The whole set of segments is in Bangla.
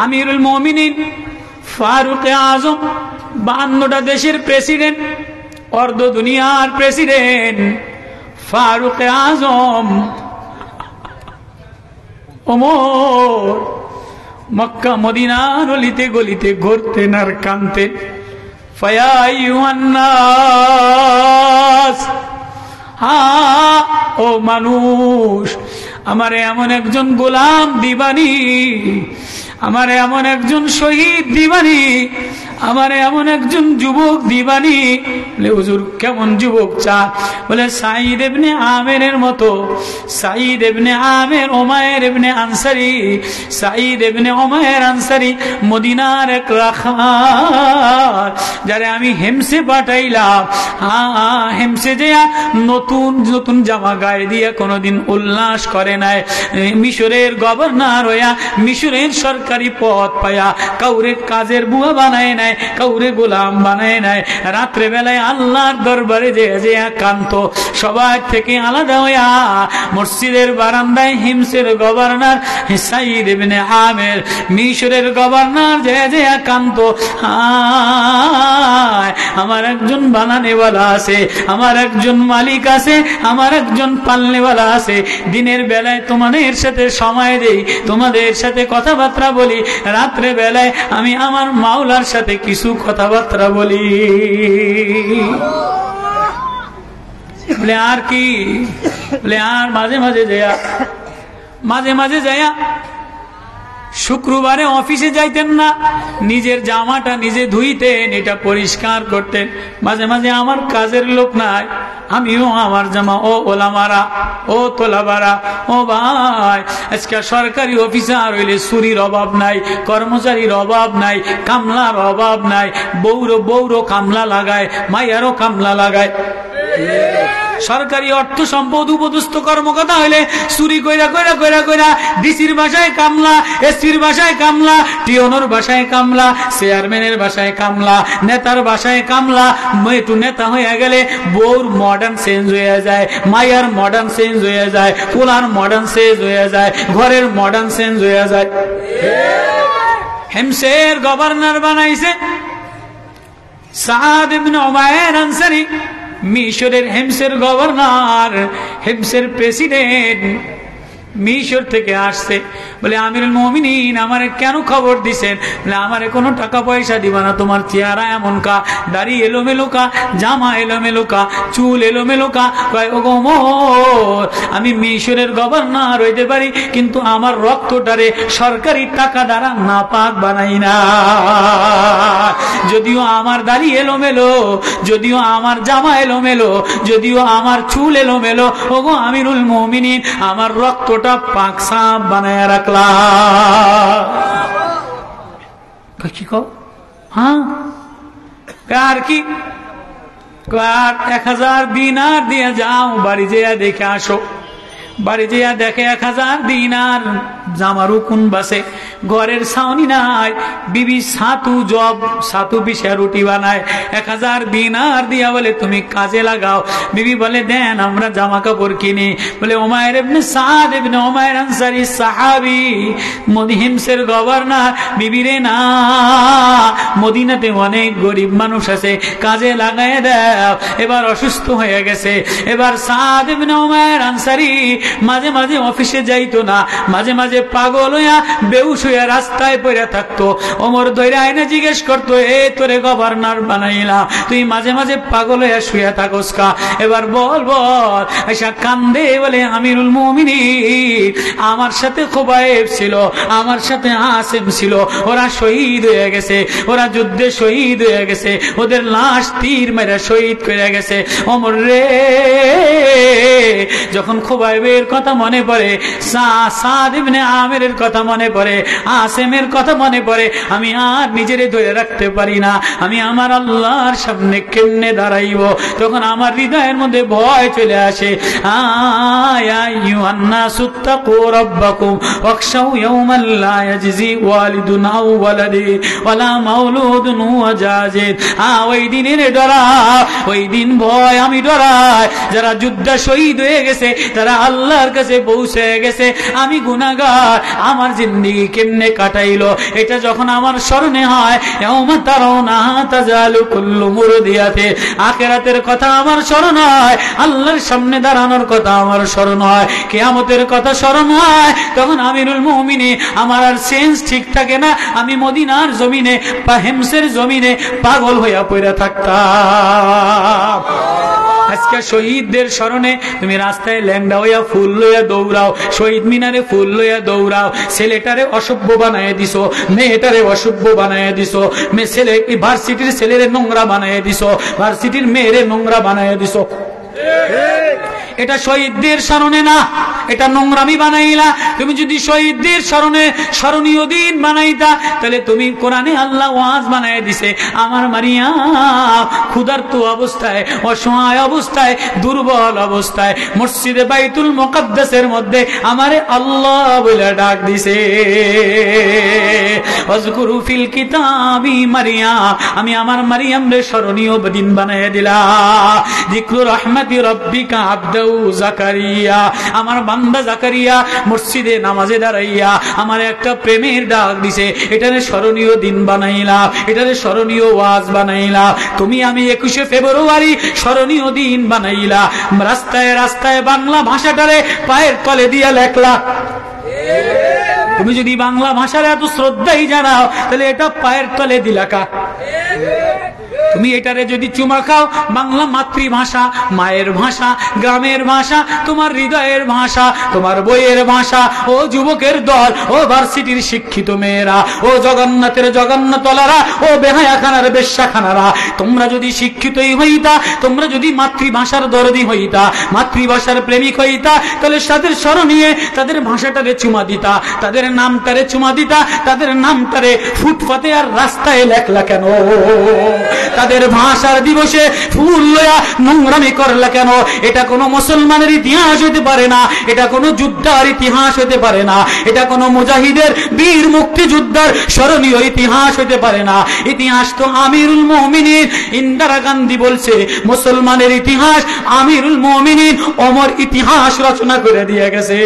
আমিরুল মুমিনিন ফারুক আজম 52টা দেশের প্রেসিডেন্ট, অর্ধ দুনিয়ার প্রেসিডেন্ট ফারুক আজম ওমর মক্কা মদিনার অলিতে গলিতে ঘুরতেন আর কানতেন। ফায়া আইয়ুহান নাস, ও মানুষ, আমারে এমন একজন গোলাম দিবানি, আমারে এমন একজন শহীদ দিবানি, আমারে এমন একজন যুবক দিবানি। বলে হুজুর কেমন যুবক চান? বলে সাঈদ ইবনে আমিরের মতো, সাঈদ ইবনে আমির উমাইর ইবনে আনসারী, সাঈদ ইবনে উমাইর আনসারী মদিনার এক রাখাল, যারে আমি হেমসে পাঠাইলাম। হেমসে যে নতুন নতুন জামা গায়ে দিয়ে কোনোদিন উল্লাস করে নাই, মিশরের গভর্নর হইয়া মিশরের সরকারি পদ পায়া কাউরে কাজের বুয়া বানায় নাই, কাউরে গোলাম বানায় নাই। রাত্রে বেলায় আল্লাহর দরবারে যে কান্ত, সবার থেকে আলাদা হইয়া মসজিদের বারান্দায় হিমসের গভর্নর সাঈদ ইবনে আমির, মিশরের গভর্নর যে কান্ত, আমার একজন বানানেওয়ালা আছে, আমার একজন মালিক আছে, আমার একজন পালনেওয়ালা আছে। দিনের বেলায় তোমাদের সাথে সময় দেই, তোমাদের সাথে কথাবার্তা বলি, রাত্রে বেলায় আমি আমার মাওলার সাথে কিছু কথাবার্তা বলি। বলে আর কি? বলে আর মাঝে মাঝে যায়া শুক্রবারে অফিসে যাইতেন না, নিজের জামাটা নিজে ধুইতেন, এটা পরিষ্কার করতেন। মাঝে মাঝে আমার কাজের লোক নাই, আমিও আমার জামা, ও ওলামারা, ও তোলাবারা, ও ভাই, আজকে সরকারি অফিসার হইলে চুরির অভাব নাই, কর্মচারীর অভাব নাই, কামলার অভাব নাই। বৌরো কামলা লাগায়, মাইয়ারও কামলা লাগায়। সরকারি অর্থ সম্পদ উপদস্থ কর্মকর্তা হইলে চুরি কইরা কইরা কইরা কইরা ডিসির বাসায় কামলা, এসপির বাসায় কামলা, টিওনোর বাসায় কামলা, চেয়ারম্যানের বাসায় কামলা, নেতার বাসায় কামলা। একটু নেতা হয়ে গেলে বউর মডার্ন চেঞ্জ হয়ে যায়, মাইয়ার মডার্ন চেঞ্জ হয়ে যায়, পোলার মডার্ন চেঞ্জ হয়ে যায়, ঘরের মডার্ন চেঞ্জ হয়ে যায়। হেমসের গভর্নর বানাইছে সাদ ইবনে উমাইর আনসারী, মিশরের হেমসের গভর্নর, হেমসের প্রেসিডেন্ট মিশর থেকে আসছে। বলে আমিরুল মুমিনিন আমারে কেন খবর দিছেন? বলে আমারে কোনো টাকা পয়সা দিবা না, তোমার চেহারা এমন কা, দাড়ি এলোমেলো কা, জামা এলোমেলো কা, চুল এলোমেলো কা। কয় ও ওমর, আমি মিশরের গভর্নর হইতে পারি, কিন্তু আমার রক্তটারে সরকারি টাকা দ্বারা নাপাক বানাই না। যদিও আমার দাড়ি এলোমেলো, যদিও আমার জামা এলোমেলো, যদিও আমার চুল এলোমেলো, ওগো আমিরুল মুমিনিন আমার রক্তটা পাক সাপ বানায় রাখলাম। কি কো? হ্যাঁ, আর কি? 1000 দিনার দিয়ে যাও, বাড়ি যেয়া দেখে আসো। বাড়ি যেয়া দেখে 1000 দিনার জামারু কোন বাসে, ঘরের ছাউনি নাই, বিবি ছাতু পিষা রুটি বানায়। 1000 দিনার দিয়া বলে তুমি কাজে লাগাও। বিবি বলে দেন আমরা জামা কাপড় কিনি। বলে উমাইর ইবনে সাদ ইবনে উমাইর আনসারী সাহাবী, হিমসের গভর্নর, বিবিরে না, মদিনাতে অনেক গরিব মানুষ আছে, কাজে লাগায় দাও। এবার অসুস্থ হয়ে গেছে, এবার সাদ ইবনে উমাইর আনসারী মাঝে মাঝে অফিসে যাইতো না, মাঝে মাঝে পাগল হইয়া বেহুশ হইয়া রাস্তায় পড়ে থাকতো। ওমর দইরা আইনে জিজ্ঞেস করতো, এ তোরে গভর্নর বানাইলা, তুই মাঝে মাঝে পাগল হইয়া শুয়ে থাকস কা? এবার বল আইসা কান্দে। বলে আমিরুল মুমিনিন আমার সাথে খুবাইব ছিল, আমার সাথে আসিম ছিল, ওরা শহীদ হয়ে গেছে, ওরা যুদ্ধে শহীদ হয়ে গেছে, ওদের লাশ তীর মেরে শহীদ করে গেছে। ওমর রে, যখন খুবাইবের কথা মনে পড়ে, সাদ ইবনে আমিরের কথা মনে পড়ে, আসেমের কথা মনে পড়ে, আমি আর নিজেরে ধরে রাখতে পারি না। আমি আমার আল্লাহর সামনে কেমনে দাঁড়াইব? তখন আমার হৃদয়ের মধ্যে ভয় চলে আসে। আয়া আইয়ুহান নাসু তাকু রাব্বাকুম ওয়াখশাউ ইয়াওমান লা ইয়াজজি ওয়ালিদুন আও ওয়ালাদি ওয়ালা মাউলুদুন হুয়া জাজিদ। ওই দিনের ডরা, ওই দিন ভয় আমি ডরাই। যারা যুদ্ধে শহীদ হয়ে গেছে, তারা আল্লাহর কাছে পৌঁছে গেছে। আমি গুনাহগার, আমার জিন্দেগি কেমনে কেমনে কাটাইলো, এটা যখন আমার স্মরণে হয়, ইয়াউমা তারাউনা তাজালু কুল্লু মুরদিয়াতিন, আখিরাতের কথা আমার স্মরণ হয়, আল্লাহর সামনে দাঁড়ানোর কথা আমার স্মরণ হয়, কিয়ামতের কথা স্মরণ হয়, তখন আমিরুল মুমিনিন আমার আর সেন্স ঠিক থাকে না, আমি মদিনার জমিনে বা হেমসের জমিনে পাগল হইয়া পড়ে থাকতাম। আজকে শহীদদের স্মরণে তুমি রাস্তায় ল্যাংড়া হইয়া ফুল লইয়া দৌড়াও, শহীদ মিনারে ফুল লইয়া দৌড়াও, ছেলেটারে অসভ্য বানায় দিছো, মেয়েটারে অসভ্য বানায় দিছো, ছেলে ভার্সিটির ছেলেরে নোংরা বানায় দিছো, ভার্সিটির মেয়েরে নোংরা বানায় দিছো। এটা শহীদদের স্মরণে না, এটা নোংরামি বানাইলা। তুমি যদি শহীদদের স্মরণে স্মরণীয় দিন বানাইতা, তাহলে তুমি কোরআনে আল্লাহ ওয়াজ বানায় দিছে, আমার মারিয়া ক্ষুধার্ত অবস্থায়, অসহায় অবস্থায়, দুর্বল অবস্থায় মসজিদে বাইতুল মুকাদ্দাসের মধ্যে আমারে আল্লাহ বলে ডাক দিছে, ওয়াজকুরু ফিল কিতাবি মারিয়াম, আমি আমার মারিয়াম রে স্মরণীয় দিন বানায় দিলাম। যিকরু রাহমাতি রাব্বিকা আবদু জাকারিয়া, আমার বান্দা জাকারিয়া মসজিদে নামাজে দাঁড়াইয়া আমার একটা প্রেমের ডাক দিছে, এটারে স্মরণীয় দিন বানাইলাম, এটারে স্মরণীয় ওয়াজ বানাইলাম। তুমি আমি 21শে ফেব্রুয়ারি স্মরণীয় দিন বানাইলা, রাস্তায় রাস্তায় বাংলা ভাষাটারে পায়ের তলে দিয়া লেখলা। তুমি যদি বাংলা ভাষার এত শ্রদ্ধাই জানাও, তাহলে এটা পায়ের তলে দিলাকা। তুমি এটারে যদি চুমা খাও, বাংলা মাতৃভাষা, মায়ের ভাষা, গ্রামের ভাষা, তোমার হৃদয়ের ভাষা, তোমার বইয়ের ভাষা। ও যুবকের দল, ও ভার্সিটির শিক্ষিত মেয়েরা, ও জগন্নাথের জগন্নাথলারা, ও বেহায়াখানার বেশ্যাখানারা, তোমরা যদি শিক্ষিতই হইতা, তোমরা যদি মাতৃভাষার দরদি হইতা, মাতৃভাষার প্রেমিক হইতা, তাহলে তাদের স্মরণীয় তাদের ভাষাটারে চুমা দিতা, তাদের নামটারে চুমা দিতা, তাদের নামটারে ফুটপাতে আর রাস্তায় লেখলা কেন? তাদের ভাষার দিবসে ফুল লয়া নোংরামি করলা কেন? এটা কোনো মুসলমানের ইতিহাস হতে পারে না, এটা কোনো যুদ্ধার ইতিহাস হতে পারে না, এটা কোনো মুজাহিদের বীর মুক্তিযোদ্ধার স্মরণীয় ইতিহাস হতে পারে না। ইতিহাস তো আমিরুল মুমিনিন ইন্দিরা গান্ধী বলছে, মুসলমানের ইতিহাস আমিরুল মুমিনিন অমর ইতিহাস রচনা করে দিয়ে গেছে।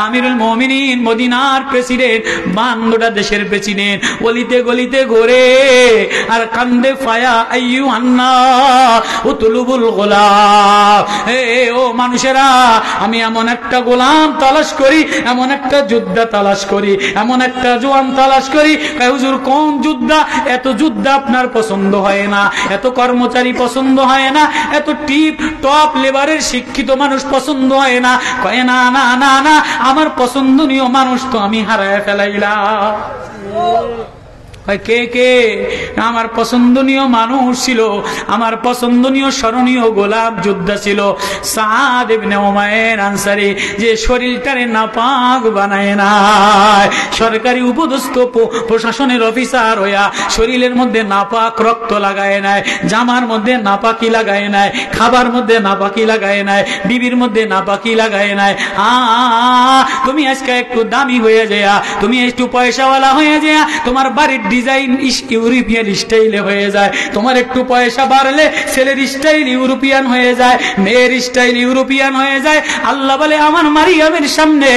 আমিরুল মুমিনিন মদিনার প্রেসিডেন্ট, 52টা দেশের প্রেসিডেন্ট, গলিতে গলিতে ঘোরে আর কান্দে, ফায়া আইয়ুহান্না উতলুবুল গোলাম, ও মানুষেরা, আমি এমন একটা গোলাম তালাশ করি, এমন একটা যোদ্ধা তালাশ করি, এমন একটা জওয়ান তালাশ করি। হুজুর কোন যোদ্ধা? এত যোদ্ধা আপনার পছন্দ হয় না, এত কর্মচারী পছন্দ হয় না, এত টিপ টপ লেবারের শিক্ষিত মানুষ পছন্দ হয় না। কয় না না না না, আমার পছন্দনীয় মানুষ তো আমি হারায় ফেলাইলাম। কে কে আমার পছন্দনীয় মানুষ ছিল? আমার পছন্দনীয় স্মরণীয় গোলাপ যোদ্ধা ছিল সাদ ইবনে উমাইর আনসারী, যে শরীরটারে নাপাক বানায় নাই, সরকারি উপদেষ্টা প্রশাসনের অফিসার হইয়া শরীরের মধ্যে নাপাক রক্ত লাগায় নাই, জামার মধ্যে নাপাকি লাগায় নাই, খাবার মধ্যে নাপাকি লাগায় নাই, বিবির মধ্যে নাপাকি লাগায় নাই। তুমি আজকে একটু দামি হয়ে যায়, তুমি একটু পয়সাওয়ালা হয়ে যায়, তোমার বাড়ির ডিজাইন ইউরোপিয়ান স্টাইলে হয়ে যায়, তোমার একটু পয়সা বাড়লে ছেলের স্টাইল ইউরোপিয়ান হয়ে যায়, মেয়ের স্টাইল ইউরোপিয়ান হয়ে যায়। আল্লাহ বলে, আমার মারিয়ামের সামনে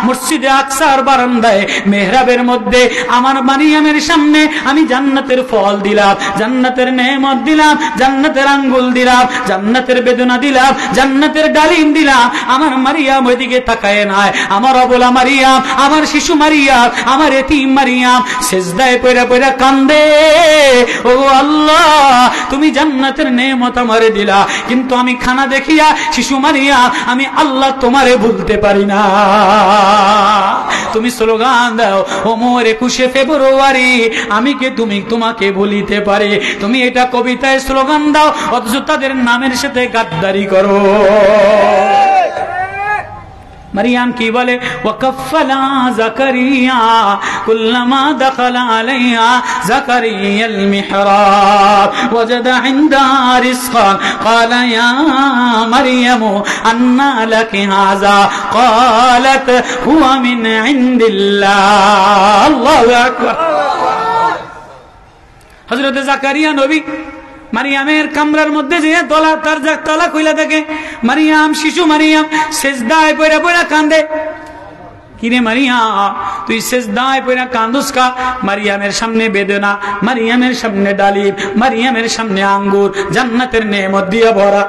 মসজিদে আকসার বারান্দায় মেহরাবের মধ্যে আমার মারিয়ামের সামনে আমি জান্নাতের ফল দিলাম, জান্নাতের নেয়ামত দিলাম, জান্নাতের আঙ্গুল দিলাম, জান্নাতের বেদনা দিলাম, জান্নাতের ডালিম দিলাম। আমার মারিয়াম ওইদিকে তাকায় নাই, আমার অবলা মারিয়াম, আমার শিশু মারিয়াম, আমার এতিম মারিয়াম সেজদায় পড়ে পড়ে কান্দে, ও আল্লাহ তুমি জান্নাতের নেয়ামত আমারে দিলা, কিন্তু আমি খানা দেখিয়া শিশু মারিয়াম, আমি আল্লাহ তোমারে ভুলতে পারি না। তুমি স্লোগান দাও, ওমর 21শে ফেব্রুয়ারি আমি কে তুমি তোমাকে ভুলিতে পারি। তুমি এটা কবিতায় স্লোগান দাও, অথচ তাদের নামের সাথে গাদ্দারি করো। মারিয়াম কি বলে? ওয়াকাফলা জাকারিয়া কুল্লামা দাখালা আলাইহা জাকারিয়াল মিহরাব ওয়াজাদা ইনদাহা রিজকান ক্বালা ইয়া মারইয়াম আন্না লাকি হাযা ক্বালাত হুয়া মিন ইনদিল্লাহ। আল্লাহু আকবার। হযরত জাকারিয়া নবী মারিয়ামের কামরার মধ্যে যে তালা কইলা থাকে, মারিয়াম শিশু মারিয়াম সেজদায় পড়ে পড়ে কান্দে। কিরে মারিয়াম তুই সেজদায় পড়ে কান্দুস কা? মারিয়ামের সামনে বেদনা, মারিয়ামের সামনে ডালিম, মারিয়ামের সামনে আঙ্গুর, জান্নাতের নেমত দিয়ে ভরা।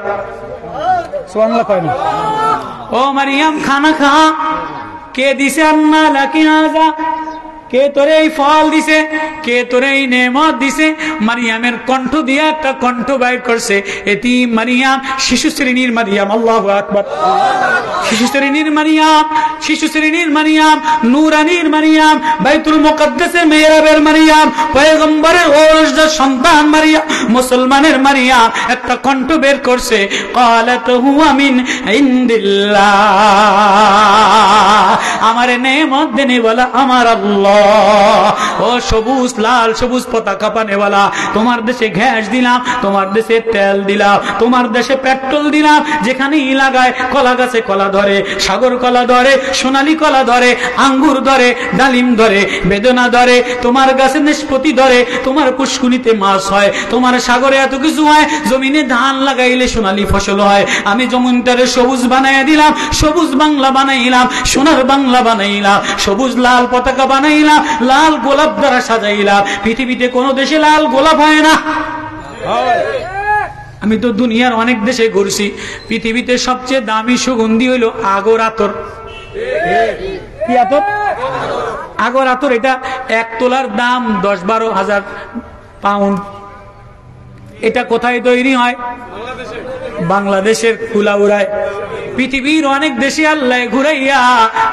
সুবহানাল্লাহ কয় না? ও মারিয়াম খানা খা। কে দিছে আন্না লাকি হাযা? কে তোরে এই ফল দিছে? কে তোরে এই নেমত দিছে? মারিয়ামের কণ্ঠ দিয়ে একটা কণ্ঠ বাইর করছে। এটি মারিয়াম, শিশু শ্রেণীর মারিয়াম। আল্লাহু আকবার। শিশু শ্রেণীর মারিয়াম, শিশু শ্রেণীর মারিয়াম, নূরানীর মারিয়াম, বাইতুল মুকদ্দাসের মেহরাবের মারিয়াম, পয়গম্বরের ওরসদার সন্তান মারিয়াম, মুসলমানের মারিয়াম একটা কণ্ঠ বের করছে। ক্বালাত হুয়া মিন ইনদিল্লাহ। আমার নেমত দেনেওয়ালা আমার আল্লাহ। ও সবুজ লাল সবুজ পতাকা পানেওয়ালা, তোমার দেশে গ্যাস দিলাম, তোমার দেশে তেল দিলাম, তোমার দেশে পেট্রোল দিলাম। যেখানেই লাগায় কলা গাছে কলা ধরে, সাগর কলা ধরে, সোনালী কলা ধরে, আঙ্গুর ধরে, ডালিম ধরে, বেদনা ধরে, তোমার গাছে নিষ্পত্তি ধরে, তোমার পুষ্কুনিতে মাছ হয়, তোমার সাগরে এত কিছু হয়, জমিনে ধান লাগাইলে সোনালী ফসল হয়। আমি জমিনটারে সবুজ বানাইয়া দিলাম, সবুজ বাংলা বানাইলাম, সোনার বাংলা বানাইলাম, সবুজ লাল পতাকা বানাইলাম, লাল গোলাপ দ্বারা সাজাইলাম। পৃথিবীতে কোন দেশে লাল গোলাপ হয় না। আমি তো দুনিয়ার অনেক দেশে ঘুরছি, পৃথিবীতে সবচেয়ে দামি সুগন্ধি হইল আগর আতর। কি আতর? আগর আতর। এটা 1 তোলার দাম 10-12 হাজার পাউন্ড। এটা কোথায় তৈরি হয়? বাংলাদেশের কুলাউড়ায়। পৃথিবীর অনেক দেশে আল্লাহ ঘুরাইয়া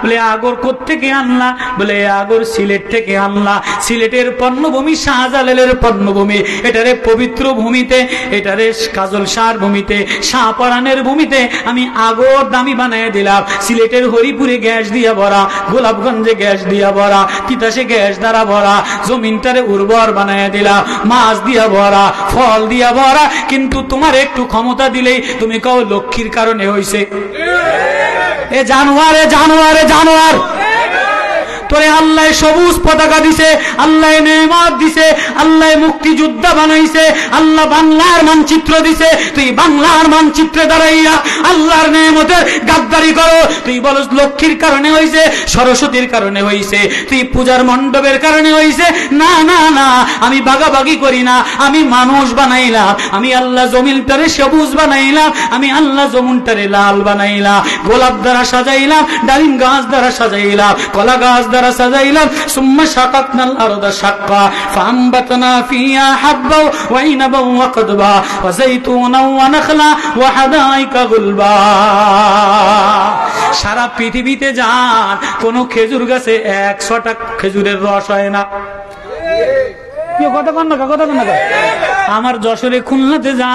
বলে আগর কোত্থেকে আনলা? বলে আগর সিলেট থেকে আনলা। সিলেটের পণ্যভূমি শাহজালালের পণ্যভূমি, এটারে পবিত্র ভূমিতে, এটারে কাজল শাহর ভূমিতে, শাহপরানের ভূমিতে আমি আগর দামি বানায় দিলাম। সিলেটের হরিপুরে গ্যাস দিয়া ভরা, গোলাপগঞ্জে গ্যাস দিয়া ভরা, তিতাসে গ্যাস দ্বারা ভরা, জমিনটারে উর্বর বানায় দিলাম, মাছ দিয়া ভরা, ফল দিয়া ভরা। কিন্তু তোমার একটু ক্ষমতা দিলেই তুমি কও লক্ষ্মীর কারণে হইছে। এ জানোয়ারে জানোয়ারে জানোয়ার, তোরে আল্লাহ সবুজ পতাকা দিছে, আল্লাহ নেয়ামত দিছে, আল্লাহ মুক্তিযোদ্ধা বানাইছে, আল্লাহ বাংলার মানচিত্র দিছে। তুই বাংলার মানচিত্রে দাঁড়াইয়া আল্লাহর নেয়ামতের গাদ্দারি করো। তুই বলস লক্ষ্মীর কারণে হইছে, সরস্বতীর কারণে হইছে, তুই পূজার মণ্ডপের কারণে হইছে। না না না, আমি ভাগাভাগি করি না, আমি মানুষ বানাইলাম, আমি আল্লাহ জমিনটারে সবুজ বানাইলাম, আমি আল্লাহ জমিনটারে লাল বানাইলাম, গোলাপ দ্বারা সাজাইলাম, ডালিম গাছ দ্বারা সাজাইলাম, কলা গাছ দ্বারা সাজাইলাম। সুম্মা শাকাকনাল আরদা শাক্কা ফাআমবাতনা ফিহা হাব্বা ওয়া ইনাবা ওয়া কদবা ওয়া যাইতুনা ওয়া নাখলা ওয়া হাদাইকা গুলবা। সারা পৃথিবীতে যান, কোন খেজুর গাছে 100টা খেজুরের রস হয় না। আমার যশোরে খুলনাতে যা,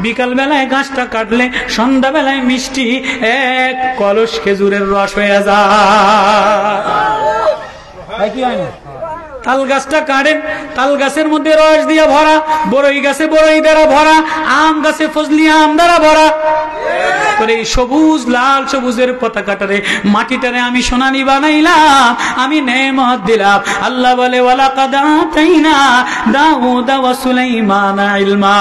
বিকাল বেলায় গাছটা কাটলে সন্ধ্যা বেলায় মিষ্টি 1 কলস খেজুরের রস হয়ে যায়। কি হয় না? তাল গাছটা কাটেন, তাল গাছের মধ্যে রস দিয়ে ভরা, বড়ই গাছে বড়ই দ্বারা ভরা, আম গাছে ফজলি আম দ্বারা ভরা। করে সবুজ লাল সবুজের পতাকাটারে, মাটিটারে আমি সোনালি বানাইলাম, আমি নেয়ামত দিলাম। আল্লাহ বলে ওয়ালাকাদ আতাইনা দাউদা ওয়া সুলাইমানা ইলমা।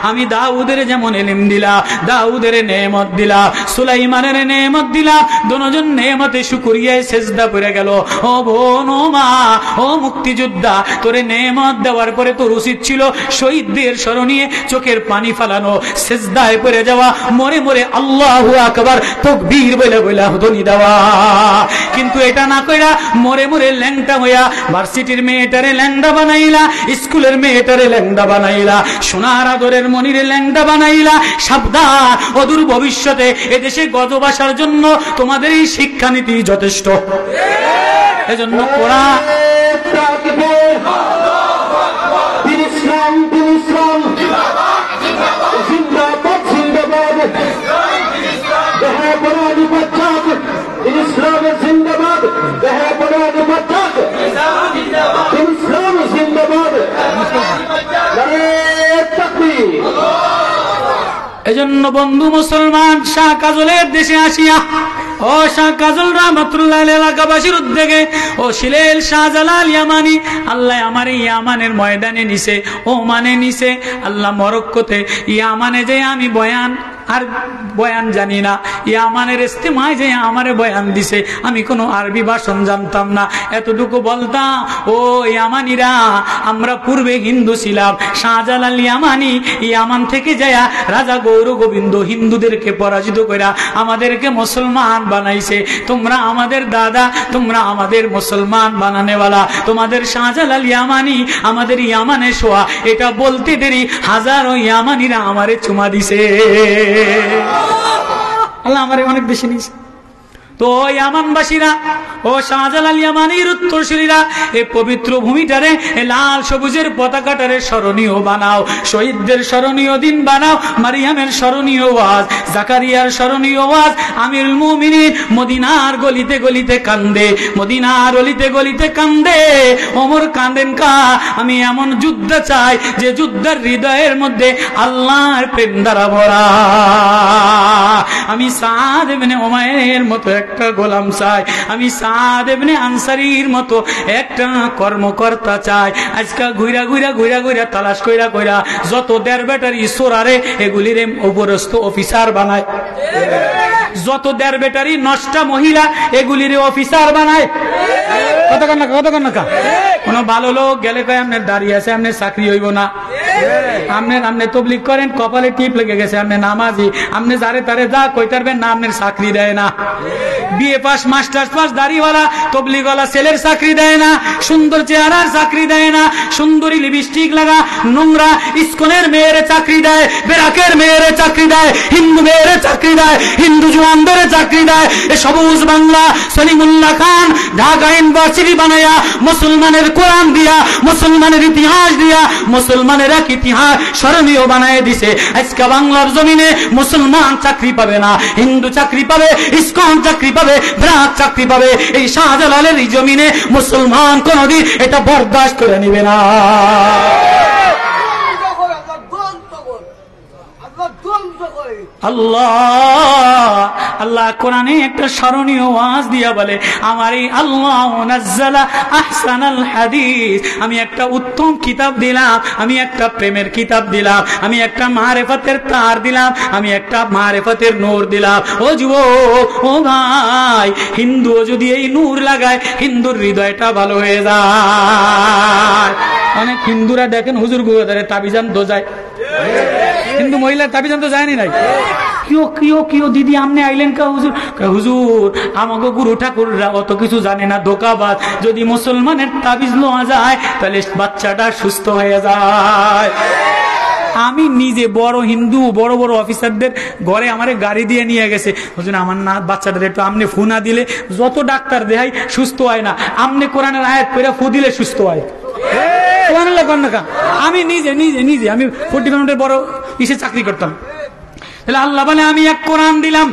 আমি দাউদের যেমন ইলম দিলাম, দাউদের নেয়ামত দিলাম, সুলাইমানের নেয়ামত দিলাম। দুজন নেয়ামতে শুকরিয়ায় সিজদা পড়ে গেল। ও বোন, ও মা, ও মুক্তিযোদ্ধা, তোরে নেয়ামত দেওয়ার পরে তোর উচিত ছিল শহীদদের স্মরণীয় চোখের পানি ফালানো, সিজদায় পড়ে যাওয়া, মরে মরে আল্লাহু আকবার তাকবীর বলে বলে ধ্বনি দেওয়া। কিন্তু এটা না কইরা মরে মরে ল্যাংটা হইয়া ভার্সিটির মেয়েটারে ল্যাংডা বানাইলা, স্কুলের মেয়েটারে ল্যাংডা বানাইলা, সোনার আদরের মনিরে ল্যাংডা বানাইলা। সাবধান, অদূর ভবিষ্যতে এদেশে গজব আসার জন্য তোমাদের এই শিক্ষানীতি যথেষ্ট। এজন্য কোরআন এজন্য বন্ধু মুসলমান, শাহ কাজলের দেশে আসিয়া, ও শাহ কাজল রহমাতুল্লাহ এলাকাবাসীর উদ্যোগে, ও সিলেল শাহজালাল ইয়ামানি, আল্লাহ আমার ইয়ামানের ময়দানে নিছে, ও মানে নিছে। আল্লাহ মরক্কোতে ইয়ামানে যে আমি বয়ান আর বয়ান জানি না, ইয়ামানের ইস্তেমায় যে আমারে বয়ান দিছে, আমি কোনো আরবি ভাষণ জানতাম না, এতটুকু বলতাম, ও ইয়ামানিরা, আমরা পূর্বে হিন্দু ছিলাম, শাহজালাল ইয়ামানি ইয়ামান থেকে যায় রাজা গৌর গোবিন্দ হিন্দুদেরকে পরাজিত করে আমাদেরকে মুসলমান বানাইছে, তোমরা আমাদের দাদা, তোমরা আমাদের মুসলমান বানানেওয়ালা, তোমাদের শাহজালাল ইয়ামানি আমাদের ইয়ামানে শোয়া, এটা বলতে দেরি হাজারো ইয়ামানিরা আমারে চুমা দিছে। আল্লাহ আমারে অনেক বেশি নিয়েছে। তো ইয়ামানবাসীরা, ও শাহজালাল ইয়ামানির উত্তরসূরিরা, এই পবিত্র ভূমিটারে লাল সবুজের পতাকাটারে স্মরণীয় বানাও, শহীদদের স্মরণীয় দিন বানাও, মারিয়ামের স্মরণীয় ওয়াজ, জাকারিয়ার স্মরণীয় ওয়াজ, আমিরুল মুমিনিন মদিনার গলিতে গলিতে কান্দে, মদিনার গলিতে গলিতে কান্দে, ওমর কাঁদেন কা, আমি এমন যুদ্ধ চাই যে যুদ্ধের হৃদয়ের মধ্যে আল্লাহর প্রেম দ্বারা ভরা। আমি সাদ ইবনে উমাইরের মতো একটা গোলাম চাই, আমি সাদ ইবনে আনসারীর মতো একটা কর্মকর্তা চাই। আজকাল ঘুরা ঘুরা ঘুরা ঘুরা তালাশ কইরা কইরা যত দেড় ব্যাটারি সোরারে এগুলির উপরস্থ অফিসার বানায়, যত দেড় ব্যাটারি নষ্টা মহিলা এগুলির অফিসার বানায়। কতক্ষণ না কতক্ষণ না কোন ভালো লোক গেলে কয় আপনার দাঁড়িয়ে আছে, আপনার চাকরি হইব না, আপনি তবলিগ করেন, কপালে টিপ লেগে গেছে, আপনি নামাজি, আপনি যারে তারে যা কইতারবেন না, আপনার চাকরি দেয় না। বিএ পাস মাস্টার্স পাস দাড়িওয়ালা তবলিগওয়ালা ছেলের চাকরি দেয় না, সুন্দর চেহারার চাকরি দেয় না, সুন্দরী লিপস্টিক লাগা নোংরা ইস্কনের মেয়ের চাকরি দেয়, বেরাকের মেয়ের চাকরি দেয়, হিন্দু মেয়ের চাকরি দেয়, হিন্দু জওয়ানদের চাকরি দেয়। এ সবুজ বাংলা সলিমুল্লাহ খান ঢাকা ইউনিভার্সিটি বানায়া মুসলমানের কোরআন দিয়া, মুসলমানের ইতিহাস দিয়া, মুসলমানের এক ইতিহাস স্মরণীয় বানায় দিছে। আজকে বাংলার জমিনে মুসলমান চাকরি পাবে না, হিন্দু চাকরি পাবে, ইস্কন চাকরি পাবে, ব্রাক চাকরি পাবে। এই শাহজালালের এই জমিনে মুসলমান কোনদিন এটা বরদাস্ত করে নিবে না। আল্লাহ আল্লাহ কোরআনে একটা স্মরণীয় ওয়াজ দিয়া বলে, আমার এই আল্লাহ নাজ্জালা আহসানাল হাদিস, আমি একটা উত্তম কিতাব দিলাম, আমি একটা প্রেমের কিতাব দিলাম, আমি একটা মারেফতের তার দিলাম, আমি একটা মারেফতের নূর দিলাম। ও যুবক, ও ভাই, হিন্দু যদি এই নূর লাগায়, হিন্দুর হৃদয়টা ভালো হয়ে যায়। অনেক হিন্দুরা দেখেন হুজুর গুরুদারে তাবিজান দোজায়, হিন্দু মহিলার তাবিজান তো যায়নি নাই। কিও কিও কিও দিদি আমনে আইলেন কা হুজুর? হুজুর আমাকে গুরু ঠাকুররা অত কিছু জানে না, ধোঁকাবাজ। যদি মুসলমানের তাবিজ লওয়া যায় তাহলে বাচ্চাটা সুস্থ হয়ে যায়। আমি নিজে বড় হিন্দু বড় বড় অফিসারদের ঘরে আমার গাড়ি দিয়ে নিয়ে গেছে, হুজুর আমার না বাচ্চাদের একটু আমনে ফু না দিলে যত ডাক্তার দেখাই সুস্থ হয় না, আমনে কোরআনের আয়াত করে ফু দিলে সুস্থ হয়। আমি নিজে নিজে নিজে আমি 40 বড় ইসে চাকরি করতাম। আল্লাহ বলে আমি এক কোরআন দিলাম,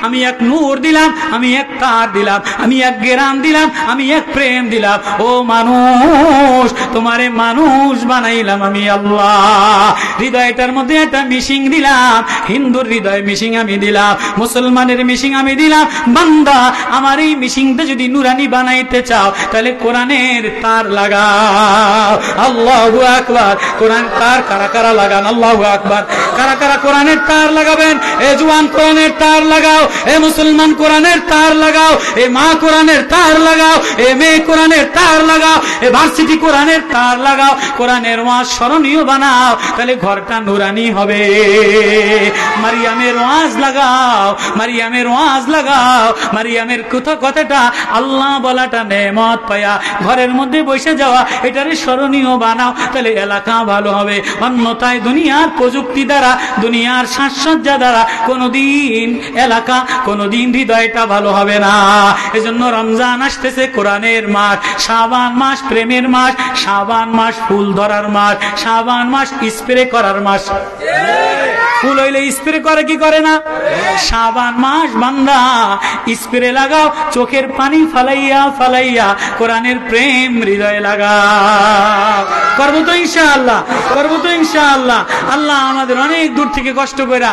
আমি এক নূর দিলাম, আমি এক তার দিলাম, আমি এক জ্ঞান দিলাম, আমি এক প্রেম দিলাম। ও মানুষ, তোমারে মানুষ বানাইলাম আমি আল্লাহ। হৃদয়টার মধ্যে একটা মিশিং দিলাম, হিন্দুর হৃদয় মিশিং আমি দিলাম, মুসলমানের মিশিং আমি দিলাম। বান্দা, আমার এই মিশিংটা যদি নুরানি বানাইতে চাও তাহলে কোরআনের তার লাগাও। আল্লাহু আকবার। কোরআন তার কারা কারা লাগান? আল্লাহু আকবার। কারা কারা কোরআনের তার লাগাবেন? এ জওয়ান কোরআনের তার লাগাও, এ মুসলমান কোরআনের তার লাগাও, এ মা কোরআনের তার লাগাও, এ মেয়ে কোরআনের তার লাগাও, এ ভার্সিটি কোরআনের তার লাগাও। কোরআনের ওয়াজ স্মরণীয় বানাও, তাহলে ঘরটা নুরানি হবে। মারিয়ামের ওয়াজ লাগাও, মারিয়ামের ওয়াজ লাগাও, মারিয়ামের কথাটা আল্লাহ বলাটা নেমত পায়া ঘরের মধ্যে বসে যাওয়া, এটারে স্মরণীয় বানাও, তাহলে এলাকা ভালো হবে। অন্যথায় দুনিয়ার প্রযুক্তি দ্বারা, দুনিয়ার সাজসজ্জা দ্বারা কোনদিন এলাকা, কোনদিন হৃদয়টা ভালো হবে না। এজন্য রমজান আসতেছে, কোরআনের মাস, শাবান মাস প্রেমের মাস, শাবান মাস ফুল ধরার মাস, শাবান মাস স্প্রে করার মাস। ফুল হইলে স্প্রে করে কি করে না? শাবান মাস বান্দা স্প্রে লাগাও, চোখের পানি ফালাইয়া ফালাইয়া কোরআনের প্রেম হৃদয়ে লাগাও। করবো তো ইনশাআল্লাহ, করবো তো ইনশাআল্লাহ। আল্লাহ আমাদের অনেক দূর থেকে কষ্ট কইরা